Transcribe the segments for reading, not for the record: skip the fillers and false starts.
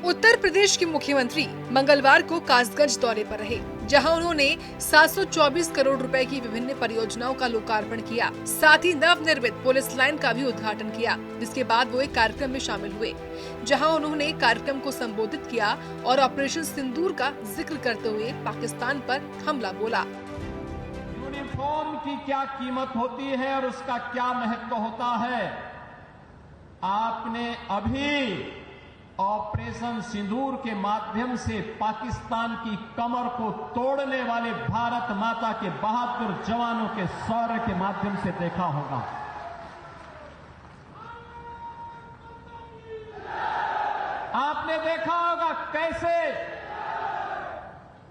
उत्तर प्रदेश के मुख्यमंत्री मंगलवार को कासगंज दौरे पर रहे, जहां उन्होंने 724 करोड़ रुपए की विभिन्न परियोजनाओं का लोकार्पण किया। साथ ही नवनिर्मित पुलिस लाइन का भी उद्घाटन किया, जिसके बाद वो एक कार्यक्रम में शामिल हुए, जहां उन्होंने कार्यक्रम को संबोधित किया और ऑपरेशन सिंदूर का जिक्र करते हुए पाकिस्तान पर हमला बोला। यूनिफॉर्म की क्या कीमत होती है और उसका क्या महत्व होता है, आपने अभी ऑपरेशन सिंदूर के माध्यम से पाकिस्तान की कमर को तोड़ने वाले भारत माता के बहादुर जवानों के शौर्य के माध्यम से देखा होगा। आपने देखा होगा कैसे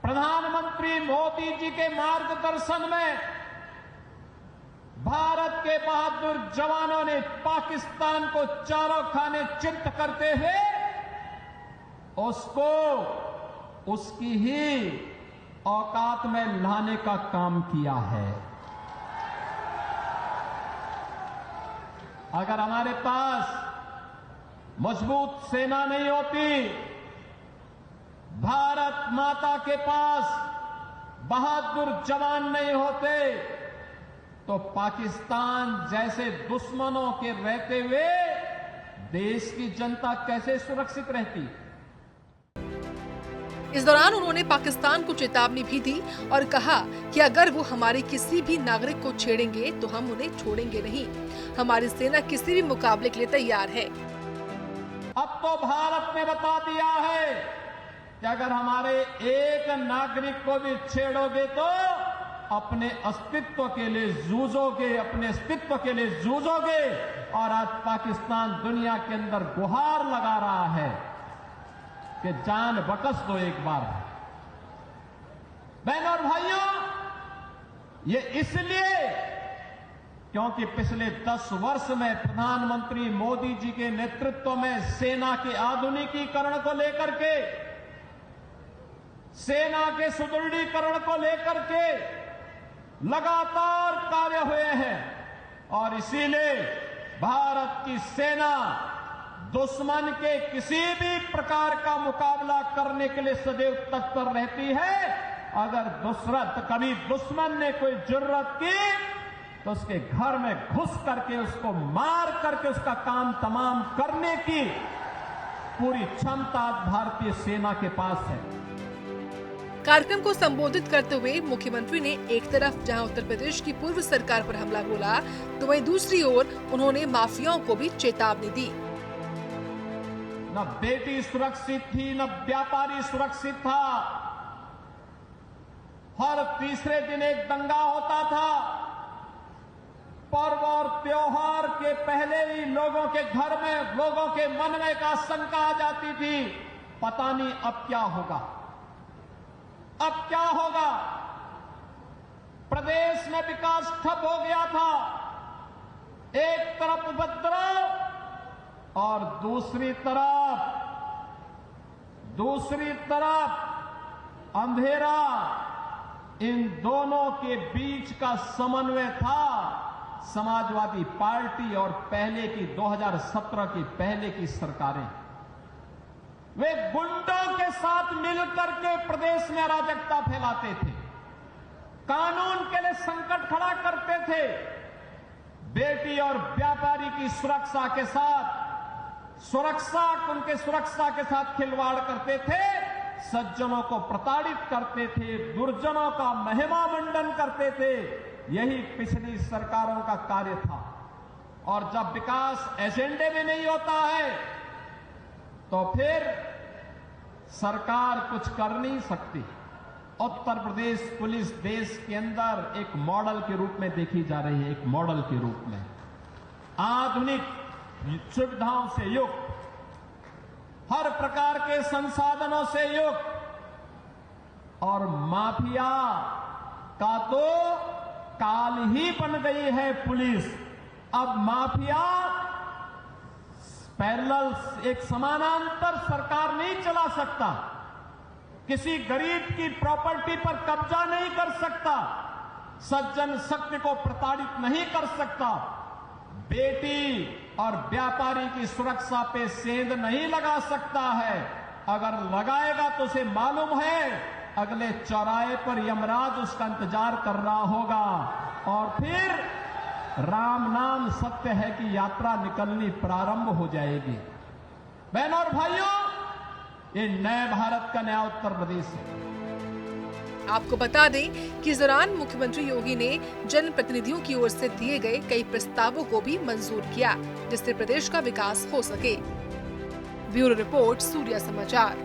प्रधानमंत्री मोदी जी के मार्गदर्शन में भारत के बहादुर जवानों ने पाकिस्तान को चारों खाने चित्त करते हुए उसको उसकी ही औकात में लाने का काम किया है। अगर हमारे पास मजबूत सेना नहीं होती, भारत माता के पास बहादुर जवान नहीं होते, तो पाकिस्तान जैसे दुश्मनों के रहते हुए देश की जनता कैसे सुरक्षित रहती। इस दौरान उन्होंने पाकिस्तान को चेतावनी भी दी और कहा कि अगर वो हमारे किसी भी नागरिक को छेड़ेंगे तो हम उन्हें छोड़ेंगे नहीं। हमारी सेना किसी भी मुकाबले के लिए तैयार है। अब तो भारत ने बता दिया है कि अगर हमारे एक नागरिक को भी छेड़ोगे तो अपने अस्तित्व के लिए जूझोगे, अपने अस्तित्व के लिए जूझोगे। और आज पाकिस्तान दुनिया के अंदर गुहार लगा रहा है कि जान बकस दो एक बार। बहनों और भाइयों, ये इसलिए क्योंकि पिछले 10 वर्ष में प्रधानमंत्री मोदी जी के नेतृत्व में सेना के आधुनिकीकरण को लेकर के, सेना के सुदृढ़ीकरण को लेकर के लगातार कार्य हुए हैं। और इसीलिए भारत की सेना दुश्मन के किसी भी प्रकार का मुकाबला करने के लिए सदैव तत्पर रहती है। अगर कभी दुश्मन ने कोई जरूरत की तो उसके घर में घुस करके उसको मार करके उसका काम तमाम करने की पूरी क्षमता भारतीय सेना के पास है। कार्यक्रम को संबोधित करते हुए मुख्यमंत्री ने एक तरफ जहां उत्तर प्रदेश की पूर्व सरकार पर हमला बोला, तो वहीं दूसरी ओर उन्होंने माफियाओं को भी चेतावनी दी। न बेटी सुरक्षित थी, न व्यापारी सुरक्षित था। हर तीसरे दिन एक दंगा होता था। पर्व और त्योहार के पहले ही लोगों के घर में, लोगों के मन में एक आशंका आ जाती थी, पता नहीं अब क्या होगा, अब क्या होगा। प्रदेश में विकास ठप हो गया था। एक तरफ उपद्रव और दूसरी तरफ अंधेरा। इन दोनों के बीच का समन्वय था समाजवादी पार्टी और पहले की 2017 की पहले की सरकारें। वे गुंडों के साथ मिलकर के प्रदेश में अराजकता फैलाते थे, कानून के लिए संकट खड़ा करते थे, बेटी और व्यापारी की सुरक्षा के साथ उनके सुरक्षा के साथ खिलवाड़ करते थे, सज्जनों को प्रताड़ित करते थे, दुर्जनों का महिमा मंडन करते थे। यही पिछली सरकारों का कार्य था। और जब विकास एजेंडे में नहीं होता है तो फिर सरकार कुछ कर नहीं सकती। उत्तर प्रदेश पुलिस देश के अंदर एक मॉडल के रूप में देखी जा रही है, एक मॉडल के रूप में आधुनिक सुविधाओं से युक्त, हर प्रकार के संसाधनों से युक्त। और माफिया का तो काल ही बन गई है पुलिस। अब माफिया पैरेलल, एक समानांतर सरकार नहीं चला सकता, किसी गरीब की प्रॉपर्टी पर कब्जा नहीं कर सकता, सज्जन शक्ति को प्रताड़ित नहीं कर सकता, बेटी और व्यापारी की सुरक्षा पे सेंध नहीं लगा सकता है। अगर लगाएगा तो उसे मालूम है अगले चौराहे पर यमराज उसका इंतजार कर रहा होगा और फिर राम नाम सत्य है की यात्रा निकलनी प्रारंभ हो जाएगी। बहनों और भाइयों, ये नए भारत का नया उत्तर प्रदेश है। आपको बता दें कि इस दौरान मुख्यमंत्री योगी ने जनप्रतिनिधियों की ओर से दिए गए कई प्रस्तावों को भी मंजूर किया, जिससे प्रदेश का विकास हो सके। ब्यूरो रिपोर्ट, सूर्या समाचार।